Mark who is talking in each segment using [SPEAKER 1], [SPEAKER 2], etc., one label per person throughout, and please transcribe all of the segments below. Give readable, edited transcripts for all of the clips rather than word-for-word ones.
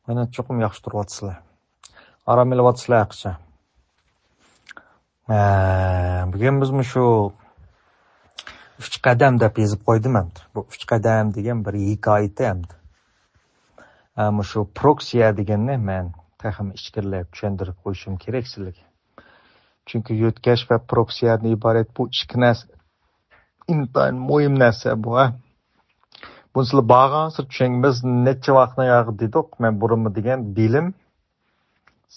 [SPEAKER 1] Mana cho'qim yaxshi turyapsizlar. Aram elyapsizlar yaxshi. Bugun biz shu 3 qadam deb yozib qo'ydim endi. Bu 3 qadam degan bir hikoya endi. Shu proksiya deganni men taxmin ichkirlab tushuntirib qo'yishim kerak sizlarga. Chunki yo'tkash va proksiyadan iborat bu ikki narsa intayin muhim narsa bu. Bunu sizlar bağlansır tushungiz necha vaqtni yog'i dedik. Men burunmi degan bilim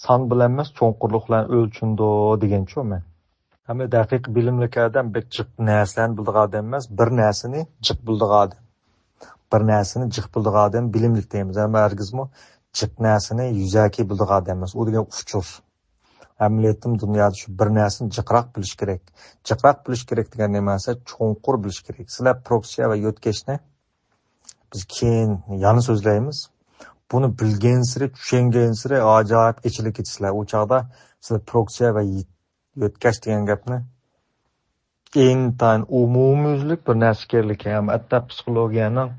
[SPEAKER 1] son bilan emas, cho'nqurliklar o'lchindi deganchi men. Hamma daqiq bilimlik odam bir jiq narsalarni bildigan odam emas, bir narsani jiq bildigan odam. Bir narsani jiq bildigan odam bilimlik deymiz. Ammo hargizmi jiq narsani yuzaki bildigan odam emas. U degan uchur. Amaliyatim dunyoda shu bir narsani jiqroq bilish kerak. Jiqroq bilish kerak degan nima esa cho'nqur bilish kerak. Sizlar proksiya va yo'tkashni biz keyin yana so'zlaymiz. Bunu bilgan siri, tushungan siri ajoyib ichilib ketisizlar. U chog'da sizlar proksiya va yo'tkash degan gapni intayin umumyuzlik bir narsa kerak. Ham hatto psixologiyaning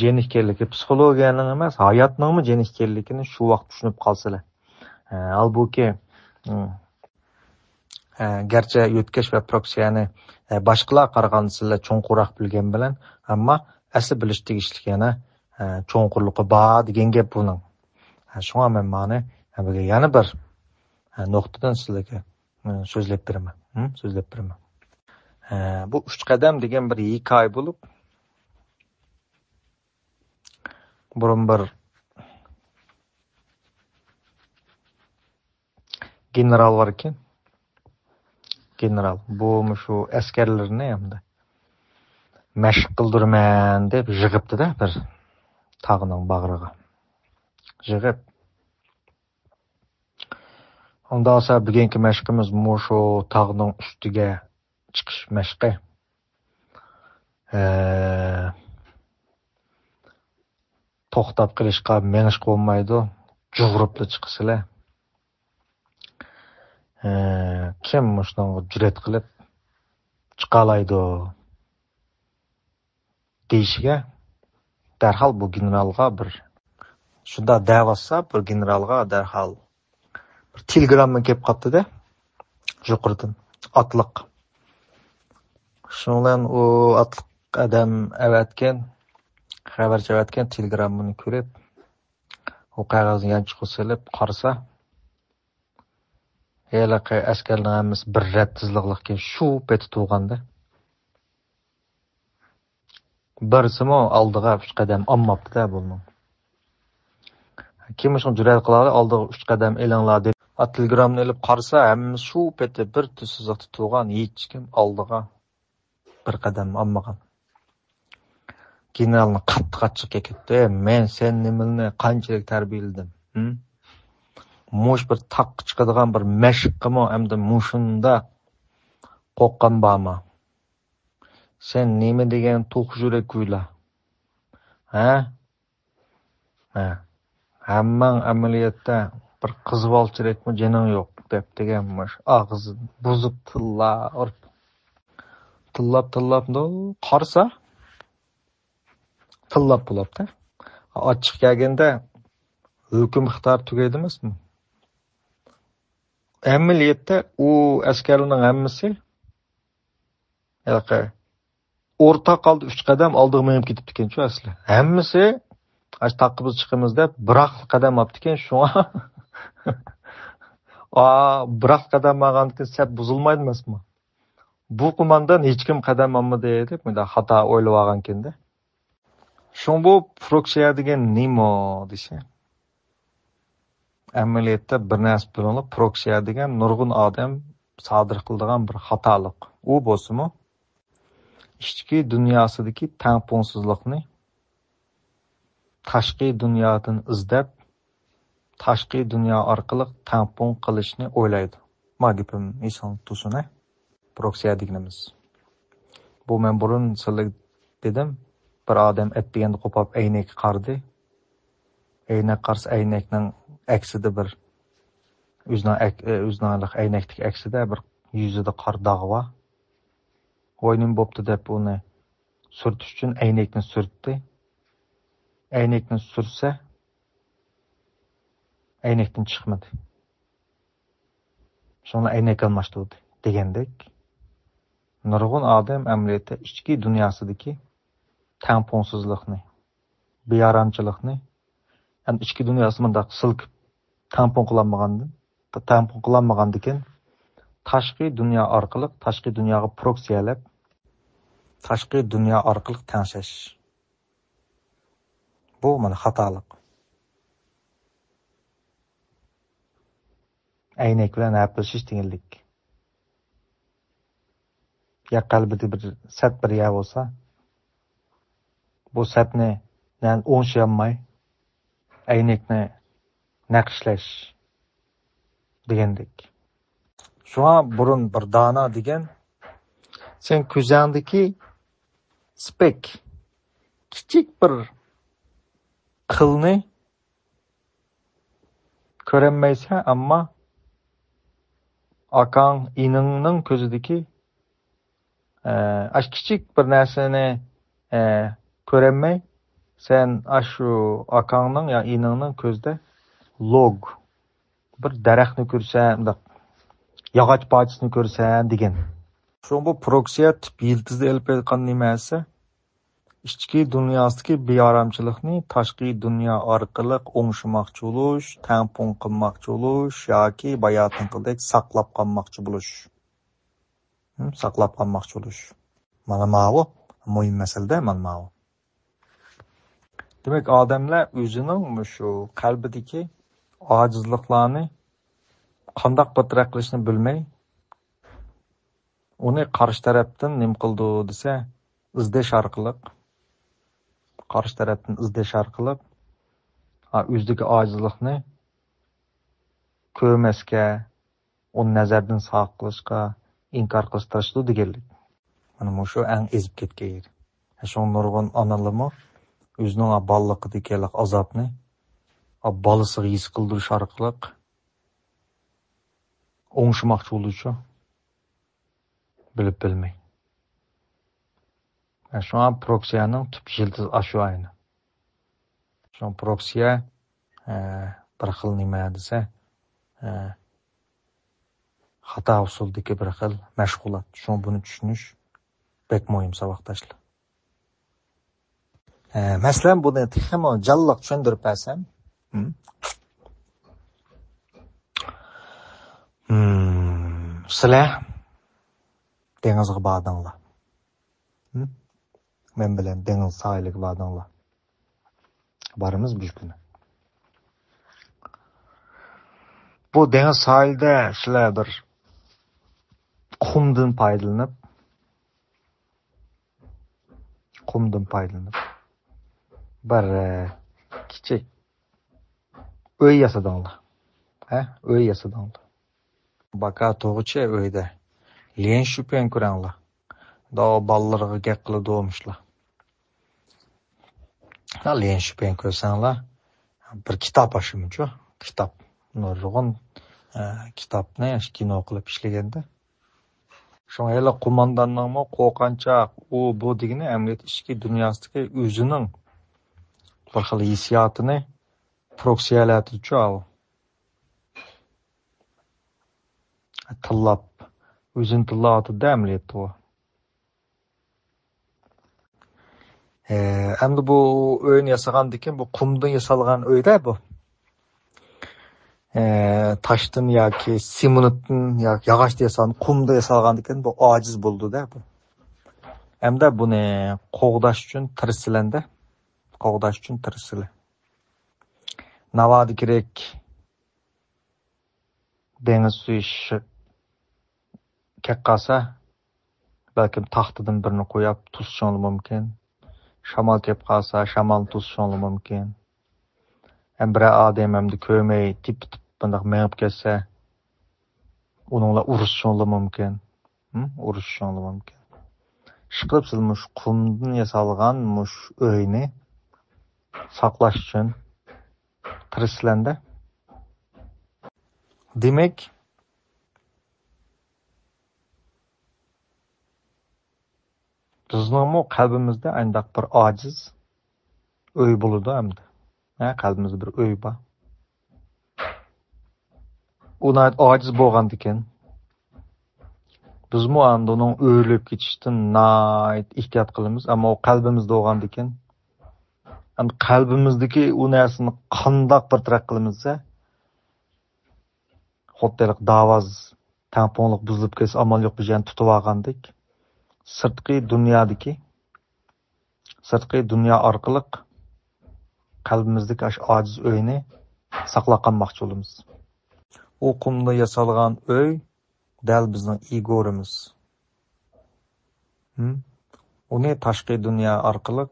[SPEAKER 1] jenikkerligi, psixologiyaning emas, hayotning jenikkerligini shu vaqt tushunib qolsalar. Halbuki garchi yo'tkash va proksiyani boshqalar qaraganda sizlar cho'nqurroq bilgan bilan, ammo asli bilish tegishli yana cho'nqurligi bor degan gap buning. Shunga men mana yana bir nuqtadan sizlarga so'zlab beraman. Bu 3 qadam degan bir hikoya bo'lib, burun bir general var ekan. General bu shu askarlarni hamda mashq qildirman deb yig'ibdi-da bir tog'ning bag'riga. Yig'ib. Ondan sonra bugungi mashqimiz shu tog'ning ustiga chiqish mashqi. To'xtab qilishga menishga bo'lmaydi. Jug'uribli chiqisizlar. Kim shunga jur'at qilib chiqalaydi deyishiga darhol bu generalga bir shunda davasa bir generalga darhol bir telegramma kelib qopti-da. Yuqoridan otliq. Shundan u otliq odam avatgan xabar chavatgan telegrammani ko'rib u qog'ozni yanchiqqa solib qarasa Helaqa askarlar hammasi bir rat tizliqlikka shu peti tug'anda. Birisimi oldiga 3 qadam olmabdi-da buning. Kim shuni jur'at qiladi, oldiga 3 qadam elinglar deb telegramni olib qarasa, hammasi shu peti bir tizliqda tug'an, hech kim oldiga bir qadam olmagan. Generalni qattiq ketdi. Men sen nimani qanchalik tarbiyaladim? Mush bir taq chiqadigan bir mashqimi hamda mushunda qo'qqan bormi? Sen nima degan to'q yurak kuyla? Hammang amaliyotda bir qizg'olchilikmi jining yo'q deb deganmish. Og'zi buzib tillab qarsa tillab bo'libdi. Ochiq kelganda hukm ixtiyor tugaydi emasmi? Amaliyotda u askarlarning hammasi o'rta qoldi 3 qadam oldiga menib ketibdi ekan-ku asli. Hammasi ash taqqiz chiqimiz deb bir qadam olibdi ekan shunga. Bir qadam olgandan sap buzilmaydi emasmi? Bu qo'mondan hech kim qadam olmadi deb menda xato o'ylab olgan ekan-da. Shun bu proksiya degan nima desa? Amaliyotda bir narsa bilan proksiya degan nurg'un odam sodir qiladigan bir xatolik. U bo'lsa-mu ichki dunyosidagi tangpungsizlikni tashqi dunyodan izlab, tashqi dunyo orqali tangpung qilishni o'ylaydi. Magipim inson tusuni proksiya deganimiz. Bu men burun sizlarga dedim, bir odam etdiganda qo'pab aynak qardi. Aynak qarsa aynakning aksida bir o'zning aynakdagi aksida bir yuzida qor dog'i bor. O'ynim bo'pti deb uni surtish uchun aynakni surtdi. Aynakni sursa Aynekten çıkmadı. Sonra aynek almıştırdı degendek. Nurgun adam emniyete içki dünyasındaki tamponsuzluqni, beyaramçılıqni, hem içki dünyasında sılkıp tampon kullanmagandikin, taşqi dünya arqılıq, taşqi dünyaga proksiyalab, taşqi dünya arqılıq tanışaş. Bu mana xatalık. Aynek bilan apilshish tenglik. Ya qalbida bir sat bir ya bo'lsa, bu satni o'ngshamay, aynekni naqshlash degandek. Şuna burun bir dana degan, sen ko'zingdagi spek kichik bir qilni ko'rolmaysan, ammo akang iningning ko'zidagi aş kichik bir narsani ko'rolmay, sen shu akangning ya iningning ko'zida log bir daraxtni ko'rsan, yog'och parchasini ko'rsan degan. Şu bu proksiya tip yildizni elib aytgan nimasi? İçki dunyosidagi beyaramchilikni tashqi dunyo orqali o'ngshimoqchi bo'lish, tampon qilmoqchi bo'lish yoki bayotinqidek saqlab qolmoqchi bo'lish. Saqlab qolmoqchi bo'lish. Mana bu muhim masala, mana bu. Demak, odamlar o'zining shu qalbidagi ojizliklarni qanday bataraq qilishni bilmay, uni qarshi tarafdan nima qildi desa, izlash orqali, qarshi tarafdan izlash orqali o'zidagi ojizlikni ko'rmasga, uni nazardan saqlashga, inkor qilishga tirishdi deganlik. Mana shu eng ezib ketgan yer. Shu nurg'un onalarmi o'zining bolaligidagi azobni bolasiga his qildirish orqali o'ngshimoqchi bo'luvchi bilib bilmay. Şu an proksiyanın tüp yıldız aşu aynı. Şu an proksiya bir xil nima desa, xata usuldagi bir xil mashg'ulot. Şu buni tushunish bek muhim saboqdoshlar. Masalan, buni texmo jalliq tushuntirib bersam, sizlar dengizga bordinglar. Men bilan dengiz sahiliga bordinglar. Barimiz bir kuni. Bu dengiz sahilda sizlar bir qumdan foydalanib bir kichik uy yasadinglar. Uy yasadinglar. Baka to'g'richa uyda len shupen ko'ranglar. Da ballarga gap qilib doğmuşlar. Len shupen ko'rsanglar, bir kitob aşımıcı, kitob. Nurg'un kitobni kino qilib ishlaganda. Şoňa qo'mondonning qo'rqanchoq u bu degini amniyat ichki dunyosidagi o'zining bir xil hissiyotini proksiyalatichi tillab, o'zini tillatida amniyat bu. Endi bu o'yin yasagandikin, bu qumdan yasalgan o'yda bu. Taşdan yoki simonitdan yoki yog'ochdan yasalgan, qumda yasalgandikin bu ojiz bo'ldi-da bu. Hamda buni qo'g'dash uchun tirsilanda, Navodi kerak dengiz suyish kaqqasa, balkim taxtidan birini qo'yib tuzishing mumkin. Shamol kelib qolsa, shamol tuzishing mumkin. Hem bir odam hamda ko'rmay tip-tip bundoq menib kelsa, onunla urishing mumkin. Urishing mumkin. Shiqilib siz mush qumdan yasalgan mush o'yni saqlash uchun tirsilanda. Demak, bizning qalbimizda andaq bir ojiz o'y bo'ladi hamda. Qalbimizda bir o'y bor. Ona aciz bo'lgandikan. Bizmi endi uning o'lib ketishdan ehtiyot qilamiz, ammo o qalbimizda bo'lgandikan, endi qalbimizdagi u narsani qandoq bir taraf qilamiz-a, xottalik davoz tamponliq buzilib ketsa amal yo'q bijani tutib olgandik. Sirtqi dunyo orqali qalbimizdagi ojiz o'yni saqlab qolmoqchi bo'lamiz. U qumda yasalgan o'y dal bizning egorimiz. Uni tashqi dunyo orqali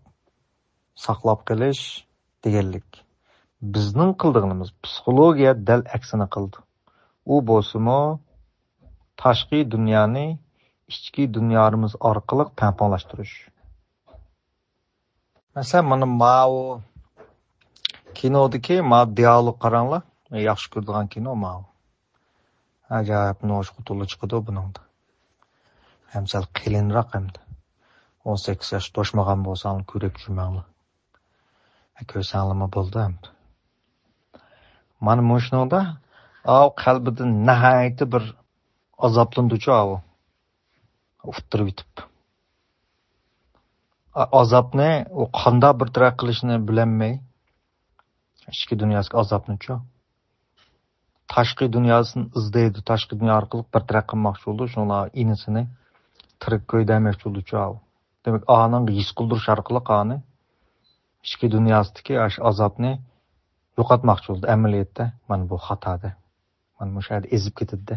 [SPEAKER 1] saqlab qolish deganlik. Bizning qildig'imiz psixologiya dal aksini qildi. U bo'lsa-mo tashqi dunyoni ichki dunyomiz orqali tamponlashtirish. Masalan, mana Mao kinodagi dialog qaranglar. Yaxshi ko'radigan kino Mao. Ajoyib nosh qutuli chiqdi buningda. Ham sal qilinroq hamda. 18 yosh to'shmagan bo'lsam ko'rib yurmanglar. Ko'rsanglarmi bo'ldi hamda. Mana shuningda qalbida nihoyatda bir azoblanuvchi o'tirib yotib. Azobni u qanday bir taraf qilishni bilolmay, ichki dunyosiga azoblanuvchi. Tashqi dunyosini izlaydi, tashqi dunyo orqali bir taraf qilmoqchi bo'ldi, shunlar inisini tirik ko'ydamoqchi bo'ldi. Demak, aning his qildirish orqali qani ichki dunyosidagi azobni yo'qotmoqchi bo'ldi amaliyotda. Mana bu xatoda. Mana bu yerda ezib ketdi.